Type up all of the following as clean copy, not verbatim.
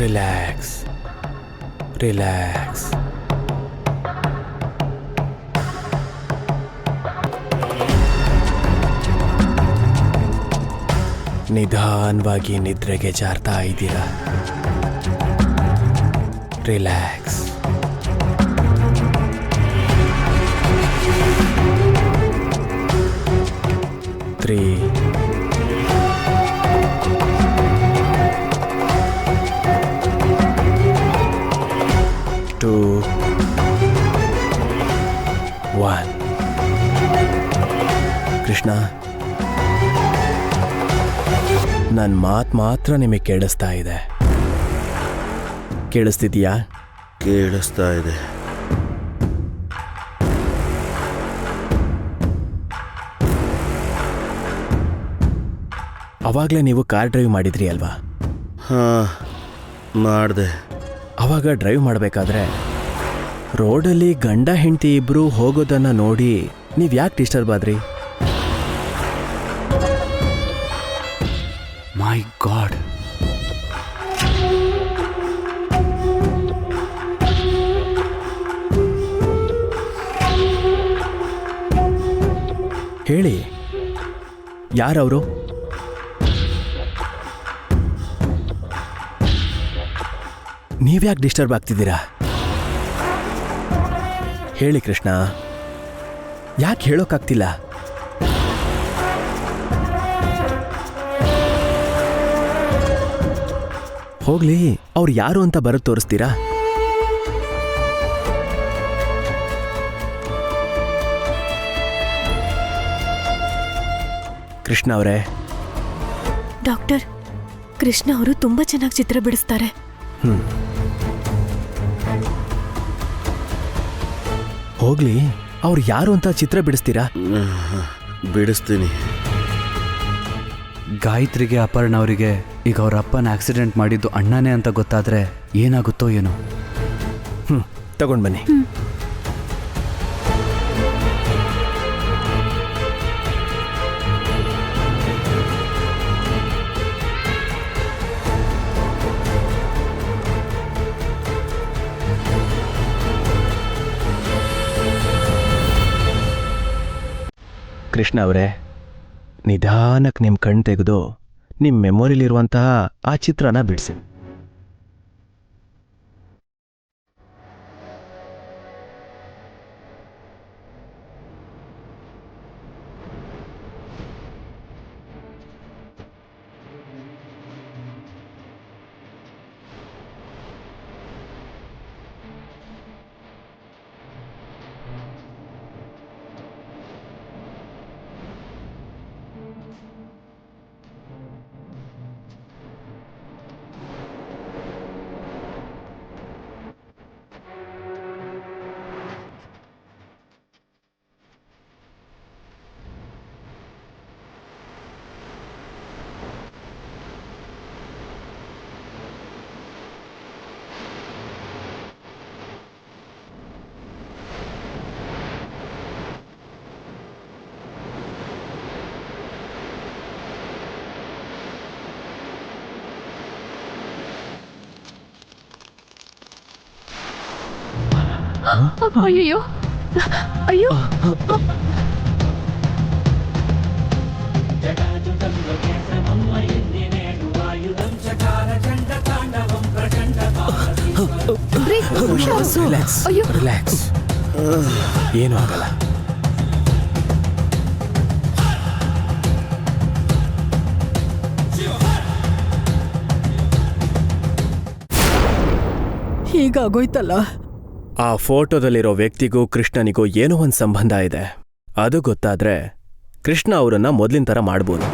Relax relax. ನಿಧಾನವಾಗಿ ನಿದ್ರೆಗೆ ಜಾರ್ತಾ ಇದ್ದೀರಾ. ರಿಲ್ಯಾಕ್ಸ್. ತ್ರೀ, 2, 1. ಕೃಷ್ಣ, ನನ್ನ ಮಾತು ಮಾತ್ರ ನಿಮಗೆ ಕೇಳಿಸ್ತಾ ಇದೆ. ಕೇಳಿಸ್ತಿದೆಯಾ? ಕೇಳಿಸ್ತಾ ಇದೆ. ಅವಾಗಲೇ ನೀವು ಕಾರ್ ಡ್ರೈವ್ ಮಾಡಿದ್ರಿ ಅಲ್ವಾ? ಹಾಂ, ಮಾಡಿದೆ. ಅವಾಗ ಡ್ರೈವ್ ಮಾಡಬೇಕಾದ್ರೆ ರೋಡಲ್ಲಿ ಗಂಡ ಹೆಂಡತಿ ಇಬ್ಬರು ಹೋಗೋದನ್ನು ನೋಡಿ ನೀವು ಯಾಕೆ ಡಿಸ್ಟರ್ಬ್ ಆದ್ರಿ? ಮೈ ಗಾಡ್. ಹೇಳಿ, ಯಾರವರು? ನೀವ್ಯಾಕೆ ಡಿಸ್ಟರ್ಬ್ ಆಗ್ತಿದ್ದೀರಾ? ಹೇಳಿ ಕೃಷ್ಣ, ಯಾಕೆ ಹೇಳೋಕ್ಕಾಗ್ತಿಲ್ಲ? ಹೋಗ್ಲಿ, ಅವ್ರು ಯಾರು ಅಂತ ಬರೋದು ತೋರಿಸ್ತೀರಾ? ಕೃಷ್ಣ ಅವರೇ. ಡಾಕ್ಟರ್, ಕೃಷ್ಣ ಅವರು ತುಂಬಾ ಚೆನ್ನಾಗಿ ಚಿತ್ರ ಬಿಡಿಸ್ತಾರೆ. ಹೋಗ್ಲಿ, ಅವ್ರು ಯಾರು ಅಂತ ಚಿತ್ರ ಬಿಡಿಸ್ತೀರಾ? ಬಿಡಿಸ್ತೀನಿ. ಗಾಯತ್ರಿಗೆ, ಅಪರ್ಣ ಅವರಿಗೆ ಈಗ ಅವ್ರ ಅಪ್ಪನ ಆಕ್ಸಿಡೆಂಟ್ ಮಾಡಿದ್ದು ಅಣ್ಣನೇ ಅಂತ ಗೊತ್ತಾದ್ರೆ ಏನಾಗುತ್ತೋ ಏನೋ. ತಗೊಂಡು ಬನ್ನಿ. ಕೃಷ್ಣ ಅವರೇ, ನಿಧಾನಕ್ಕೆ ನಿಮ್ಮ ಕಣ್ಣು ತೆಗೆದು ನಿಮ್ಮ ಮೆಮೊರಿಲಿರುವಂತಹ ಆ ಚಿತ್ರನ ಬಿಡಿಸಿ. ಅಯ್ಯೋ ಅಯ್ಯೋ, ರಿಲ್ಯಾಕ್ಸ್, ಏನೂ ಆಗಲ್ಲ. ಹೀಗಾಗೋಯ್ತಲ್ಲ. ಆ ಫೋಟೋದಲ್ಲಿರೋ ವ್ಯಕ್ತಿಗೂ ಕೃಷ್ಣನಿಗೂ ಏನೋ ಒಂದು ಸಂಬಂಧ ಇದೆ. ಅದು ಗೊತ್ತಾದ್ರೆ ಕೃಷ್ಣ ಅವರನ್ನ ಮೊದಲಿನ ಥರ ಮಾಡ್ಬೋದು.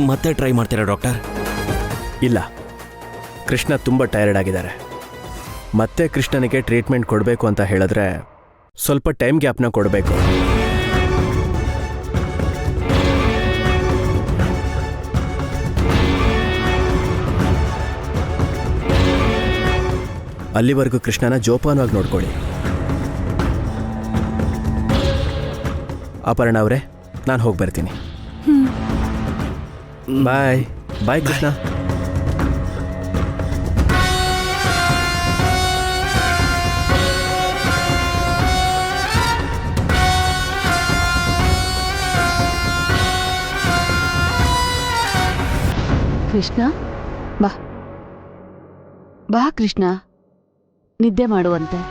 ಮತ್ತೆ ಟ್ರೈ ಮಾಡ್ತೀರಾ ಡಾಕ್ಟರ್? ಇಲ್ಲ, ಕೃಷ್ಣ ತುಂಬ ಟಯರ್ಡ್ ಆಗಿದ್ದಾರೆ. ಮತ್ತೆ ಕೃಷ್ಣನಿಗೆ ಟ್ರೀಟ್ಮೆಂಟ್ ಕೊಡಬೇಕು ಅಂತ ಹೇಳಿದ್ರೆ ಸ್ವಲ್ಪ ಟೈಮ್ ಗ್ಯಾಪ್ನ ಕೊಡಬೇಕು. ಅಲ್ಲಿವರೆಗೂ ಕೃಷ್ಣನ ಜೋಪಾನವಾಗಿ ನೋಡ್ಕೊಳ್ಳಿ. ಅಪರ್ಣ ಅವರೇ, ನಾನು ಹೋಗಿ ಬರ್ತೀನಿ. ಬಾಯ್ ಬಾಯ್ ಕೃಷ್ಣ. ಕೃಷ್ಣ ಬಾ ಬಾ ಕೃಷ್ಣ, ನಿದ್ದೆ ಮಾಡುವಂತೆ.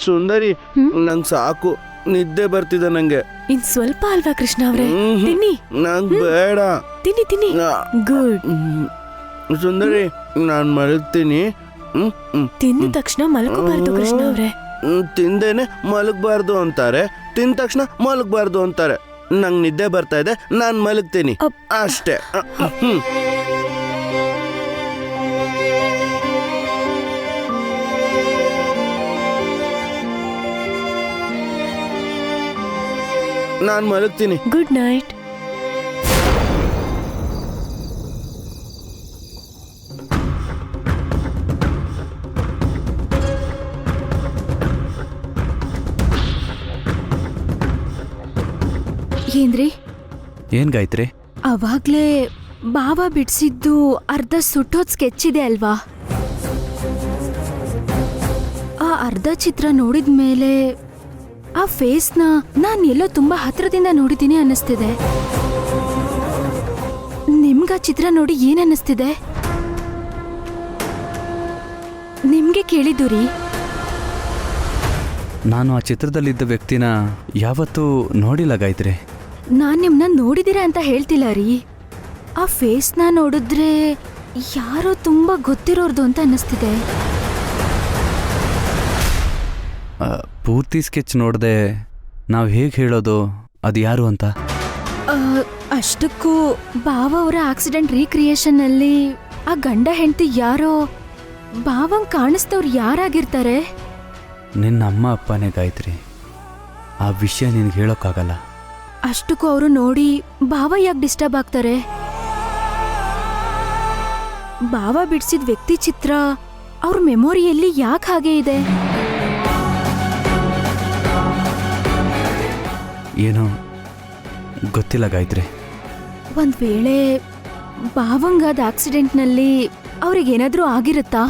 ಸುಂದರಿ, ನಂಗೆ ಸಾಕು, ನಿದ್ದೆ ಬರ್ತಿದೆ ನಂಗೆ. ಇನ್ ಸ್ವಲ್ಪ ಅಲ್ವಾ ಕೃಷ್ಣ ಅವ್ರೆ? ತಿನ್ನಿ. ನಂಗೆ ಬೇಡ. ತಿನ್ನಿ ತಿನ್ನಿ. ಗುಡ್. ಸುಂದರಿ, ನಾನು ಮಲಗ್ತೀನಿ. ತಿಂದ ತಕ್ಷಣ ಮಲ್ಕೋಬಾರ್ದು ಕೃಷ್ಣ ಅವ್ರೆ. ತಿಂದೇನೆ ಮಲಗಬಾರ್ದು ಅಂತಾರೆ, ತಿಂದ ತಕ್ಷಣ ಮಲಗಬಾರ್ದು ಅಂತಾರೆ. ನಂಗೆ ನಿದ್ದೆ ಬರ್ತಾ ಇದೆ, ನಾನು ಮಲಗ್ತೀನಿ ಅಷ್ಟೇ. ನಾನು ಮಲಗ್ತೀನಿ. Good night. ಏನ್ರಿ? ಏನ್ ಗಾಯತ್ರಿ? ಅವಾಗ್ಲೇ ಬಾಬಾ ಬಿಡ್ಸಿದ್ದು ಅರ್ಧ ಸುಟ್ಟೋದ್ ಸ್ಕೆಚ್ ಇದೆ ಅಲ್ವಾ? ಆ ಅರ್ಧ ಚಿತ್ರ ನೋಡಿದ್ಮೇಲೆ ಆ ಫೇಸ್ನ ನಾನ್ ಎಲ್ಲೋ ತುಂಬಾ ಹತ್ರದಿಂದ ನೋಡಿದ್ದೀನಿ ಅನ್ನಿಸ್ತಿದೆ. ನಿಮ್ಗ ಚಿತ್ರ ನೋಡಿ ಏನ್ ಅನ್ನಿಸ್ತಿದೆ? ನಿಮ್ಗೆ ಕೇಳಿದ್ದು ರೀ. ನಾನು ಆ ಚಿತ್ರದಲ್ಲಿದ್ದ ವ್ಯಕ್ತಿನ ಯಾವತ್ತೂ ನೋಡಿಲ್ಲ ಗಾಯತ್ರಿ. ನಾನ್ ನಿಮ್ನ ನೋಡಿದಿರಾ ಅಂತ ಹೇಳ್ತಿಲ್ಲ ರೀ. ಆ ಫೇಸ್ನ ನೋಡಿದ್ರೆ ಯಾರೋ ತುಂಬಾ ಗೊತ್ತಿರೋರ್ದು ಅಂತ ಅನ್ನಿಸ್ತಿದೆ. ಪೂರ್ತಿ ಸ್ಕೆಚ್ ನೋಡದೆ ನಾವು ಹೇಗೆ ಹೇಳೋದು ಅದು ಯಾರು ಅಂತ? ಅಷ್ಟಕ್ಕೂ ಬಾವ ಅವರ ಆಕ್ಸಿಡೆಂಟ್ ರೀಕ್ರಿಯೇಷನ್ ಅಲ್ಲಿ ಆ ಗಂಡ ಹೆಂಡತಿ ಯಾರೋ ಬಾವಂಗ್ ಕಾಣಿಸ್ತವ್ರು ಯಾರಾಗಿರ್ತಾರೆ? ನಿನ್ನ ಅಮ್ಮ ಅಪ್ಪನೇ ಗಾಯತ್ರಿ. ಆ ವಿಷಯ ನಿನ್ಗೆ ಹೇಳೋಕ್ಕಾಗಲ್ಲ. ಅಷ್ಟಕ್ಕೂ ಅವರು ನೋಡಿ ಬಾವ ಯಾಕೆ ಡಿಸ್ಟರ್ಬ್ ಆಗ್ತಾರೆ? ಬಾವ ಬಿಡ್ಸಿದ ವ್ಯಕ್ತಿ ಚಿತ್ರ ಅವ್ರ ಮೆಮೊರಿಯಲ್ಲಿ ಯಾಕೆ ಹಾಗೆ ಇದೆ? ಏನೋ ಗೊತ್ತಿಲ್ಲ ಗಾಯತ್ರಿ. ಒಂದ್ ವೇಳೆ ಬಾವಂಗಾದ ಆಕ್ಸಿಡೆಂಟ್ನಲ್ಲಿ ಅವ್ರಿಗೇನಾದ್ರೂ ಆಗಿರುತ್ತಾ?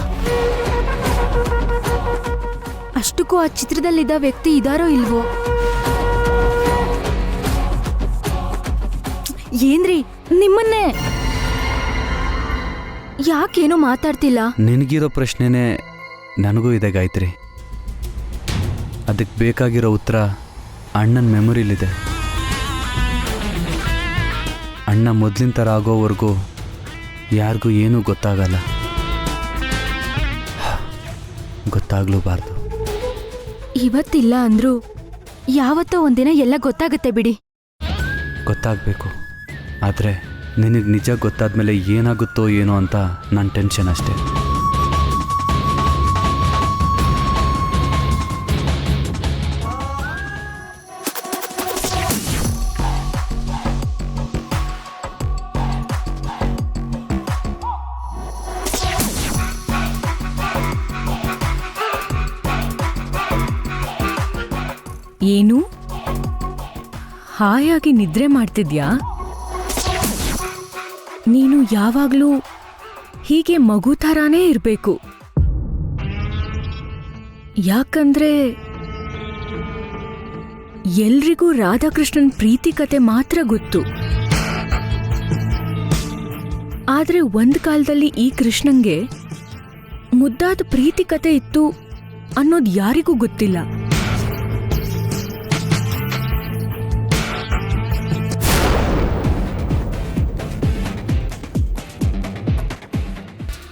ಅಷ್ಟಕ್ಕೂ ಆ ಚಿತ್ರದಲ್ಲಿದ್ದ ವ್ಯಕ್ತಿ ಇದಾರೋ ಇಲ್ವೋ? ಏನ್ರಿ ನಿಮ್ಮನ್ನೇ ಯಾಕೇನೋ ಮಾತಾಡ್ತಿಲ್ಲ? ನಿನಗಿರೋ ಪ್ರಶ್ನೆನೇ ನನಗೂ ಇದೆ ಗಾಯತ್ರಿ. ಅದಕ್ಕೆ ಬೇಕಾಗಿರೋ ಉತ್ತರ ಅಣ್ಣನ ಮೆಮೊರಿಲಿದೆ. ಅಣ್ಣ ಮೊದಲಿನ ಥರ ಆಗೋವರೆಗೂ ಯಾರಿಗೂ ಏನೂ ಗೊತ್ತಾಗಲ್ಲ. ಗೊತ್ತಾಗ್ಲೂಬಾರ್ದು. ಇವತ್ತಿಲ್ಲ ಅಂದ್ರೂ ಯಾವತ್ತೋ ಒಂದಿನ ಎಲ್ಲ ಗೊತ್ತಾಗತ್ತೆ ಬಿಡಿ. ಗೊತ್ತಾಗಬೇಕು. ಆದರೆ ನಿನಗೆ ನಿಜ ಗೊತ್ತಾದ್ಮೇಲೆ ಏನಾಗುತ್ತೋ ಏನೋ ಅಂತ ನನ್ನ ಟೆನ್ಷನ್ ಅಷ್ಟೇ. ಏನು ಹಾಯಾಗಿ ನಿದ್ರೆ ಮಾಡ್ತಿದ್ಯಾ? ನೀನು ಯಾವಾಗ್ಲೂ ಹೀಗೆ ಮಗು ಥರಾನೇ ಇರ್ಬೇಕು. ಯಾಕಂದ್ರೆ ಎಲ್ರಿಗೂ ರಾಧಾಕೃಷ್ಣನ್ ಪ್ರೀತಿ ಕತೆ ಮಾತ್ರ ಗೊತ್ತು. ಆದ್ರೆ ಒಂದ್ ಕಾಲದಲ್ಲಿ ಈ ಕೃಷ್ಣಂಗೆ ಮುದ್ದಾದ ಪ್ರೀತಿ ಕತೆ ಇತ್ತು ಅನ್ನೋದು ಯಾರಿಗೂ ಗೊತ್ತಿಲ್ಲ.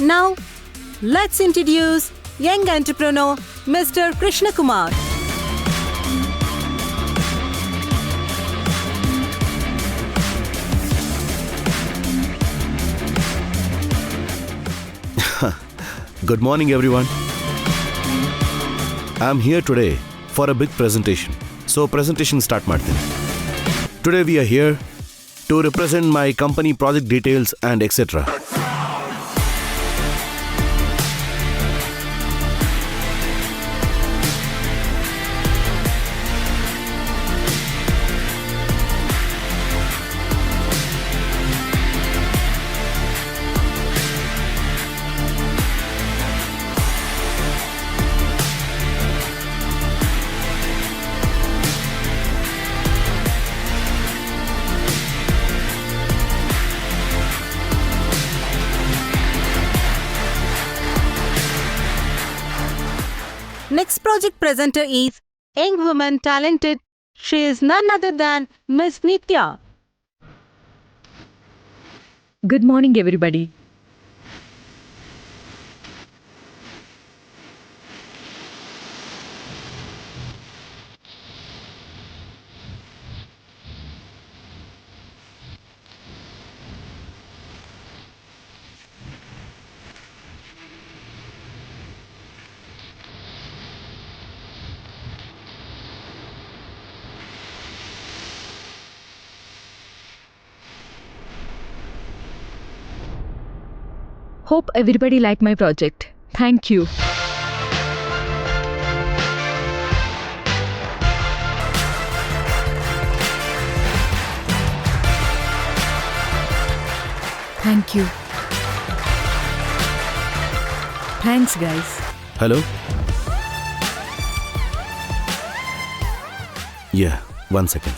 Now, let's introduce young entrepreneur, Mr. Krishna Kumar. Good morning, everyone. I'm here today for a big presentation. So, presentation start ಮಾಡ್ತೀನಿ. Today we are here to represent my company project details and etc. Next project presenter is young woman talented. She is none other than Miss Nitya. Good morning, everybody. Hope everybody liked my project. Thank you. Thank you. Thanks, guys. Hello? Yeah, 1 second.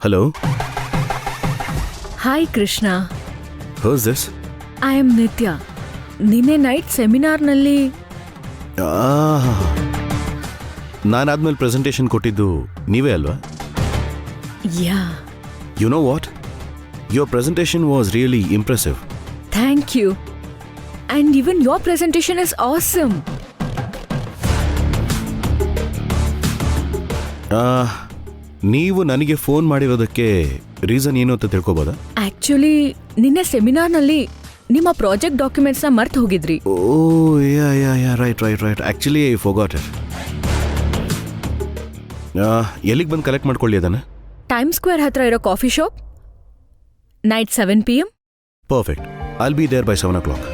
Hello? Hi, Krishna. Who's this? I am Nitya. ನಿನ್ನೆ night ಸೆಮಿನಾರ್ನಲ್ಲಿ ನಾನಾದ್ಮೇಲೆ presentation ಕೊಟ್ಟಿದ್ದು ನೀವೇ ಅಲ್ವಾ? Yeah You know what? Your presentation was really impressive. Thank you and even your presentation is awesome. ನೀವು ನನಗೆ phone ಮಾಡಿರೋದಕ್ಕೆ reason ಏನು ಅಂತ ತಿಳ್ಕೊಬೋದಾ? ಆ್ಯಕ್ಚುಲಿ ನಿನ್ನೆ ಸೆಮಿನಾರ್ನಲ್ಲಿ ನಿಮ್ಮ ಪ್ರಾಜೆಕ್ಟ್ ಡಾಕ್ಯುಮೆಂಟ್ಸ್ನ ಮರ್ತು ಹೋಗಿದ್ರಿ. Oh yeah right actually I forgot it. ಎಲ್ಲಿಗೆ ಬಂದು ಕಲೆಕ್ಟ್ ಮಾಡ್ಕೊಳ್ಳಿ ಅದನ್ನು? ಟೈಮ್ ಸ್ಕ್ವೇರ್ ಹತ್ರ ಇರೋ coffee shop, night 7 PM. Perfect. I'll be there by 7 o'clock.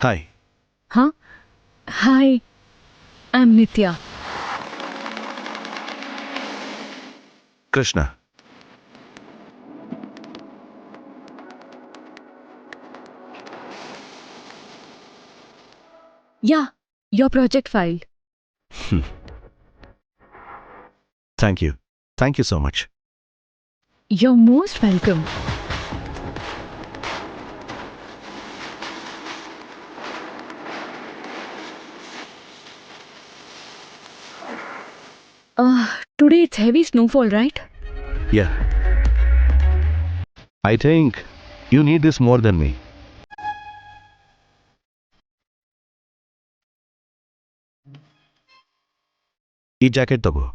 Hi. Huh? Hi, I'm Nitya. Krishna. Yeah, your project file. Thank you. Thank you so much. You're most welcome. Today it's heavy snowfall, right? Yeah. I think you need this more than me. ಈ jacket ತಗೋ.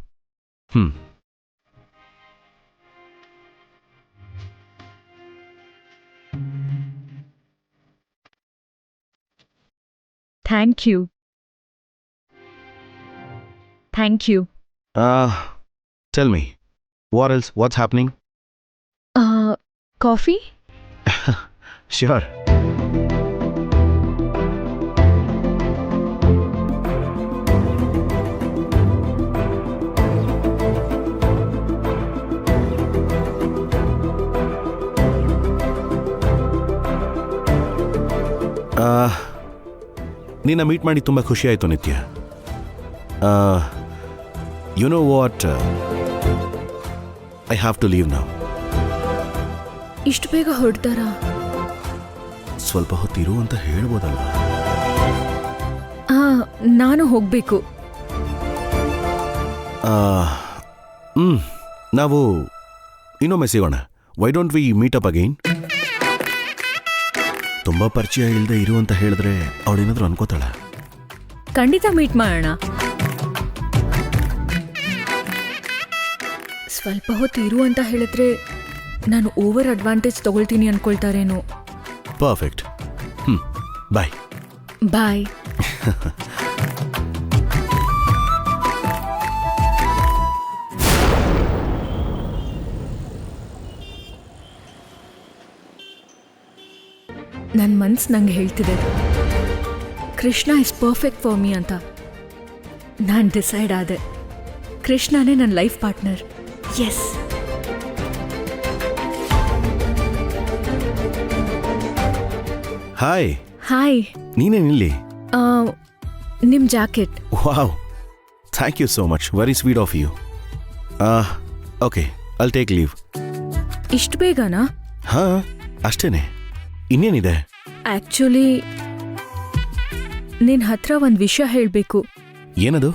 Thank you. Thank you. Tell me, what else? What's happening? Coffee? Sure. ನಿನ್ನ meet ಮಾಡಿ ತುಂಬ ಖುಷಿ ಆಯಿತು Nitya. You know what, I have to leave now. ಇಷ್ಟು ಬೇಗ ಹೊರಡ್ತಾರಾ? ಸ್ವಲ್ಪ ಹೊತ್ತಿರು ಅಂತ ಹೇಳ್ಬೋದಲ್ಲ. ನಾನು ಹೋಗ್ಬೇಕು. ನಾವು ಇನ್ನೊಮ್ಮೆ ಸಿಗೋಣ. Why don't we meet up again? ತುಂಬ ಪರಿಚಯ ಇಲ್ಲದೆ ಇರು ಅಂತ ಹೇಳಿದ್ರೆ ಅವಳೇನಾದ್ರೂ ಅನ್ಕೋತಾಳ? ಖಂಡಿತ ಮೀಟ್ ಮಾಡೋಣ. ಸ್ವಲ್ಪ ಹೊತ್ತು ಇರು ಅಂತ ಹೇಳಿದ್ರೆ ನಾನು ಓವರ್ ಅಡ್ವಾಂಟೇಜ್ ತಗೊಳ್ತೀನಿ ಅನ್ಕೊಳ್ತಾರೇನೋ. ಪರ್ಫೆಕ್ಟ್. ಬಾಯ್. ಬಾಯ್. ನನ್ನ ಮನ್ಸು ನಂಗೆ ಹೇಳ್ತಿದೆ Krishna is perfect for me ಅಂತ. ನಾನು ಡಿಸೈಡ್ ಆದೆ, ಕೃಷ್ಣನೇ ನನ್ನ life partner. Yes. Hi. Hi. ನೀನೇನಿಲ್ಲಿ? ನಿಮ್ಮ jacket. Wow, thank you so much. Very sweet of you. Okay, I'll take leave. ಇಷ್ಟು ಬೇಗನಾ? ಹಾಂ, ಅಷ್ಟೇನೆ. ಇನ್ನೇನಿದೆ? ಆಕ್ಚುಲಿ ನಿನ್ನ ಹತ್ರ ಒಂದು ವಿಷಯ ಹೇಳಬೇಕು. ಏನದು?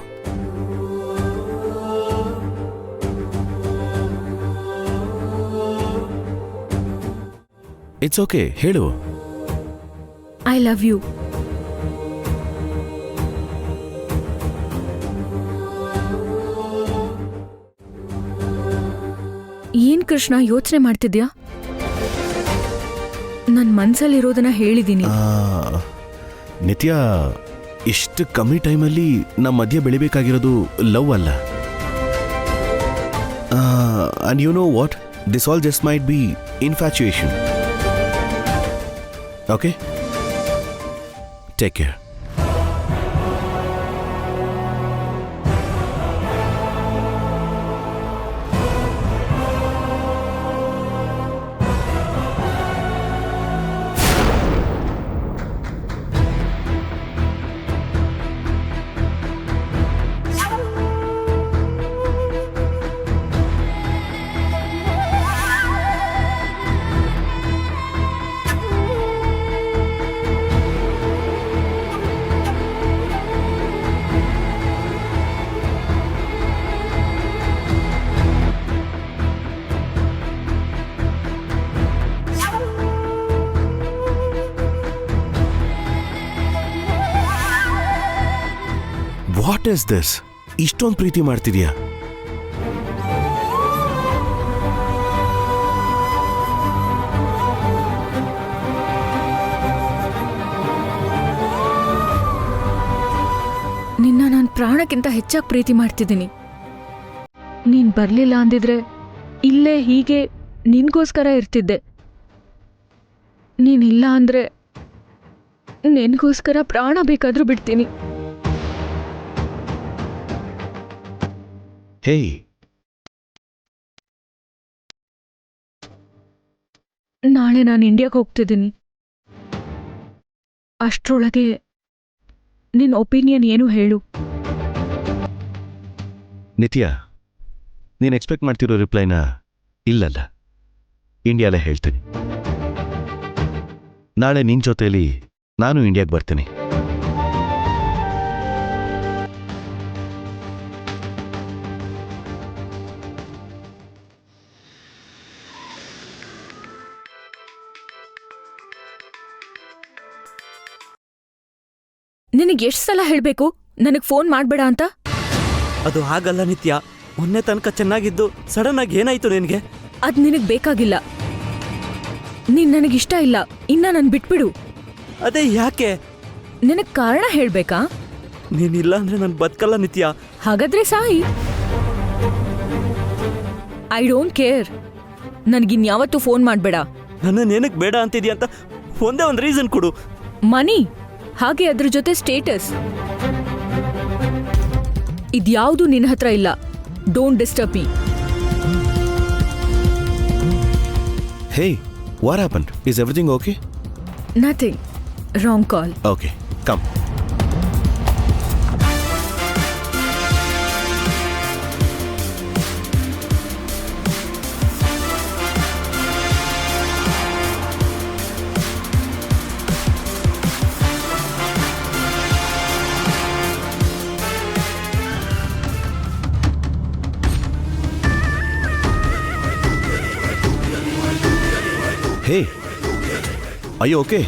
ಇಟ್ಸ್ ಓಕೆ, ಹೇಳು. I love you. ಏನ್ ಕೃಷ್ಣ ಯೋಚನೆ ಮಾಡ್ತಿದ್ಯಾ? ನನ್ನ ಮನ್ಸಲ್ಲಿರೋದನ್ನ ಹೇಳಿದ್ದೀನಿ. ನಿತ್ಯ, ಇಷ್ಟು ಕಮ್ಮಿ ಟೈಮಲ್ಲಿ ನಮ್ಮ ಮಧ್ಯೆ ಬೆಳಿಬೇಕಾಗಿರೋದು ಲವ್ ಅಲ್ಲ. And you know what, this all just might be infatuation. Okay, take care. What is this? ಇಷ್ಟೊಂದು ಪ್ರೀತಿ ಮಾಡ್ತಿದ್ಯಾ? ನಿನ್ನ ನಾನು ಪ್ರಾಣಕ್ಕಿಂತ ಹೆಚ್ಚಾಗಿ ಪ್ರೀತಿ ಮಾಡ್ತಿದ್ದೀನಿ. ನೀನ್ ಬರ್ಲಿಲ್ಲ ಅಂದಿದ್ರೆ ಇಲ್ಲೇ ಹೀಗೆ ನಿನ್ಗೋಸ್ಕರ ಇರ್ತಿದ್ದೆ. ನೀನಿಲ್ಲ ಅಂದ್ರೆ ನಿನ್ಗೋಸ್ಕರ ಪ್ರಾಣ ಬೇಕಾದ್ರೂ ಬಿಡ್ತೀನಿ. ಹೇಯ್, ನಾಳೆ ನಾನು ಇಂಡಿಯಾಗೆ ಹೋಗ್ತಿದ್ದೀನಿ. ಅಷ್ಟರೊಳಗೆ ನಿನ್ನ ಒಪಿನಿಯನ್ ಏನು ಹೇಳು. ನಿತ್ಯ, ನೀನು ಎಕ್ಸ್ಪೆಕ್ಟ್ ಮಾಡ್ತಿರೋ ರಿಪ್ಲೈನ ಇಲ್ಲಲ್ಲ, ಇಂಡಿಯಾಲೇ ಹೇಳ್ತೀನಿ. ನಾಳೆ ನಿನ್ನ ಜೊತೆಯಲ್ಲಿ ನಾನು ಇಂಡಿಯಾಗೆ ಬರ್ತೀನಿ. ನಿನಗೆ ಎಷ್ಟು ಸಲ ಹೇಳಬೇಕು ನನಗೆ ಫೋನ್ ಮಾಡಬೇಡ ಅಂತ? ಅದು ಹಾಗಲ್ಲ ನಿತ್ಯ, ಮೊನ್ನೆ ತನಕ ಚೆನ್ನಾಗಿದ್ದು ಸಡನ್ ಆಗಿ ಏನಾಯ್ತು ನಿನಗೆ? ಅದು ನಿನಗೆ ಬೇಕಾಗಿಲ್ಲ. ನೀನು ನನಗಿಷ್ಟ ಇಲ್ಲ, ಇನ್ನ ನಾನು ಬಿಟ್ಬಿಡು. ಅದೇ ಯಾಕೆ? ನಿನಗೆ ಕಾರಣ ಹೇಳಬೇಕಾ? ನೀನಿಲ್ಲ ಅಂದ್ರೆ ನಾನು ಬದುಕಲ್ಲ ನಿತ್ಯ. ಹಾಗಾದ್ರೆ ಸಾಯಿ. I don't care. ನನಗಿನ್ಯಾವತ್ತೂ ಫೋನ್ ಮಾಡಬೇಡ. ನನ್ನ ಏನಕ್ಕೆ ಬೇಡ ಅಂತಿದ್ಯಾ ಅಂತ ಒಂದೇ ಒಂದು ರೀಸನ್ ಕೊಡು. ಮನಿ ಹಾಗೆ ಅದ್ರ ಜೊತೆ ಸ್ಟೇಟಸ್ ಇದ್ಯಾವುದು ನಿನ್ನ ಹತ್ರ ಇಲ್ಲ. Don't disturb me. Hey, what happened? Is everything okay? Nothing. Wrong call. Okay, come. Hey, are you okay?